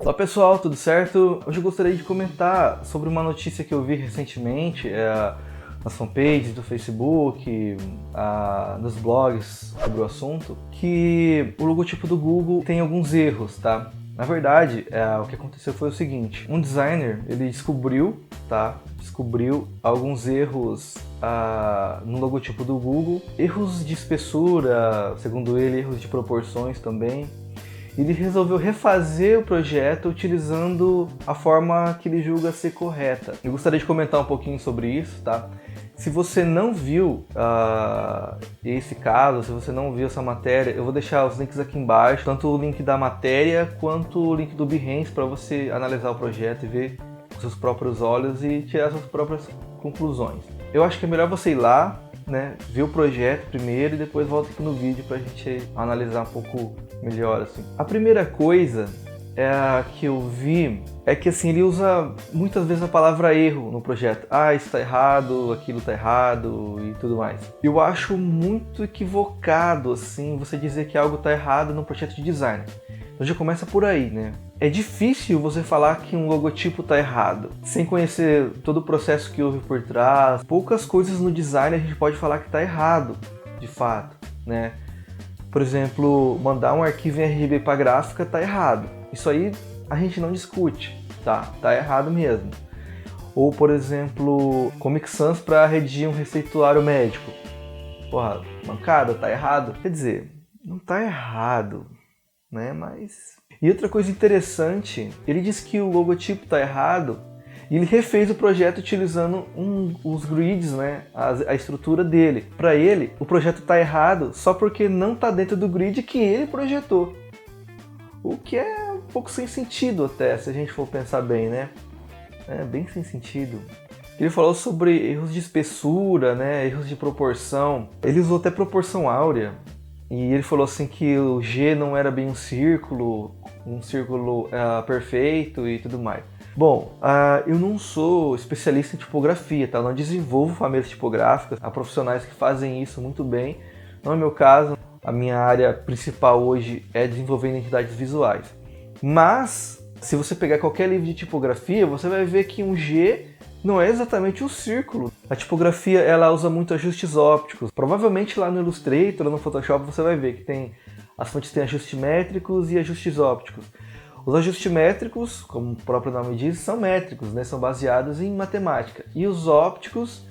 Olá pessoal, tudo certo? Hoje eu gostaria de comentar sobre uma notícia que eu vi recentemente nas fanpages do Facebook, nos blogs sobre o assunto, que o logotipo do Google tem alguns erros, tá? Na verdade, o que aconteceu foi o seguinte: um designer ele descobriu alguns erros no logotipo do Google, erros de espessura, segundo ele, erros de proporções também. Ele resolveu refazer o projeto utilizando a forma que ele julga ser correta. Eu gostaria de comentar um pouquinho sobre isso, tá? Se você não viu esse caso, se você não viu essa matéria, eu vou deixar os links aqui embaixo, tanto o link da matéria quanto o link do Behance para você analisar o projeto e ver com seus próprios olhos e tirar suas próprias conclusões. Eu acho que é melhor você ir lá, né, ver o projeto primeiro e depois volta aqui no vídeo pra gente analisar um pouco melhor, assim. A primeira coisa que eu vi é que assim, ele usa muitas vezes a palavra erro no projeto. Isso tá errado, aquilo tá errado e tudo mais. Eu acho muito equivocado assim você dizer que algo tá errado no projeto de design. Então já começa por aí, né? É difícil você falar que um logotipo está errado, sem conhecer todo o processo que houve por trás. Poucas coisas no design a gente pode falar que está errado, de fato, né? Por exemplo, mandar um arquivo em RGB para gráfica está errado. Isso aí a gente não discute, tá? Tá errado mesmo. Ou, por exemplo, Comic Sans para redigir um receituário médico. Porra, mancada, tá errado. Quer dizer, não tá errado, né? Mas... E outra coisa interessante, ele disse que o logotipo está errado e ele refez o projeto utilizando os grids, né, a estrutura dele. Para ele, o projeto está errado só porque não está dentro do grid que ele projetou. O que é um pouco sem sentido até, se a gente for pensar bem, né? É bem sem sentido. Ele falou sobre erros de espessura, né, erros de proporção. Ele usou até proporção áurea. E ele falou assim que o G não era bem um círculo perfeito e tudo mais. Bom, eu não sou especialista em tipografia, tá? Eu não desenvolvo famílias tipográficas, há profissionais que fazem isso muito bem. Não é meu caso, a minha área principal hoje é desenvolver identidades visuais. Mas, se você pegar qualquer livro de tipografia, você vai ver que um G não é exatamente um círculo. A tipografia ela usa muito ajustes ópticos. Provavelmente lá no Illustrator ou no Photoshop você vai ver que as fontes têm ajustes métricos e ajustes ópticos. Os ajustes métricos, como o próprio nome diz, são métricos, né? São baseados em matemática. E os ópticos,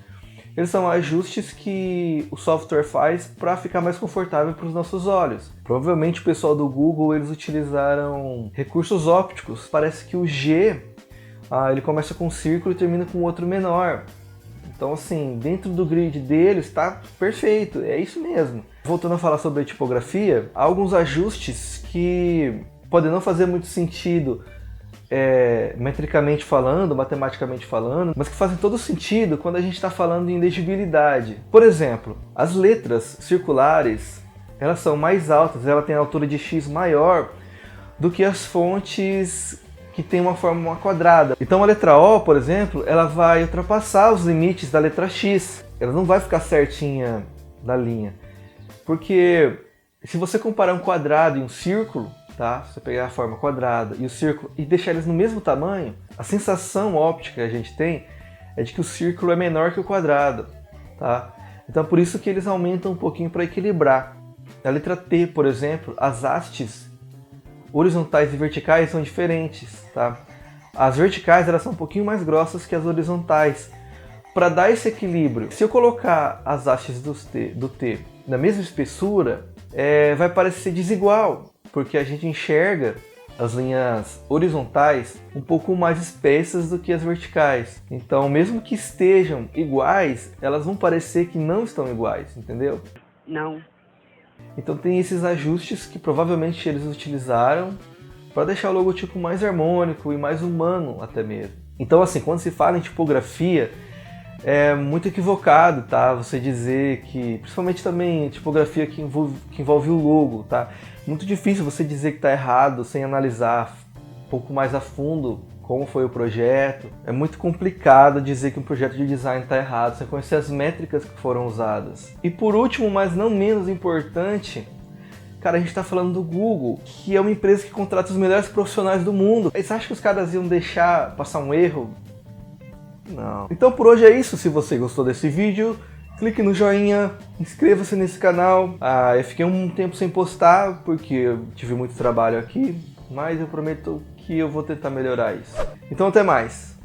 eles são ajustes que o software faz para ficar mais confortável para os nossos olhos. Provavelmente o pessoal do Google eles utilizaram recursos ópticos. Parece que o G ele começa com um círculo e termina com outro menor. Então assim, dentro do grid deles está perfeito, é isso mesmo. Voltando a falar sobre a tipografia, há alguns ajustes que podem não fazer muito sentido metricamente falando, matematicamente falando, mas que fazem todo sentido quando a gente está falando em legibilidade. Por exemplo, as letras circulares, elas são mais altas, ela tem a altura de X maior do que as fontes que tem uma forma quadrada. Então a letra O, por exemplo, ela vai ultrapassar os limites da letra X. Ela não vai ficar certinha da linha. Porque se você comparar um quadrado e um círculo, tá? Se você pegar a forma quadrada e o círculo e deixar eles no mesmo tamanho, a sensação óptica que a gente tem é de que o círculo é menor que o quadrado, tá? Então por isso que eles aumentam um pouquinho para equilibrar. A letra T, por exemplo, as hastes horizontais e verticais são diferentes, tá? As verticais elas são um pouquinho mais grossas que as horizontais. Para dar esse equilíbrio, se eu colocar as hastes do T na mesma espessura, vai parecer desigual, porque a gente enxerga as linhas horizontais um pouco mais espessas do que as verticais. Então, mesmo que estejam iguais, elas vão parecer que não estão iguais, entendeu? Não. Então tem esses ajustes que provavelmente eles utilizaram para deixar o logotipo mais harmônico e mais humano até mesmo. Então assim, quando se fala em tipografia, é muito equivocado, tá? Você dizer que, principalmente também tipografia que envolve o logo, tá? Muito difícil você dizer que está errado sem analisar um pouco mais a fundo como foi o projeto. É muito complicado dizer que um projeto de design está errado sem conhecer as métricas que foram usadas. E por último, mas não menos importante, Cara, a gente tá falando do Google, que é uma empresa que contrata os melhores profissionais do mundo. Você acha que os caras iam deixar passar um erro? Não. Então por hoje é isso. Se você gostou desse vídeo, clique no joinha, inscreva-se nesse canal. Eu fiquei um tempo sem postar porque eu tive muito trabalho aqui, mas eu prometo que eu vou tentar melhorar isso. Então até mais.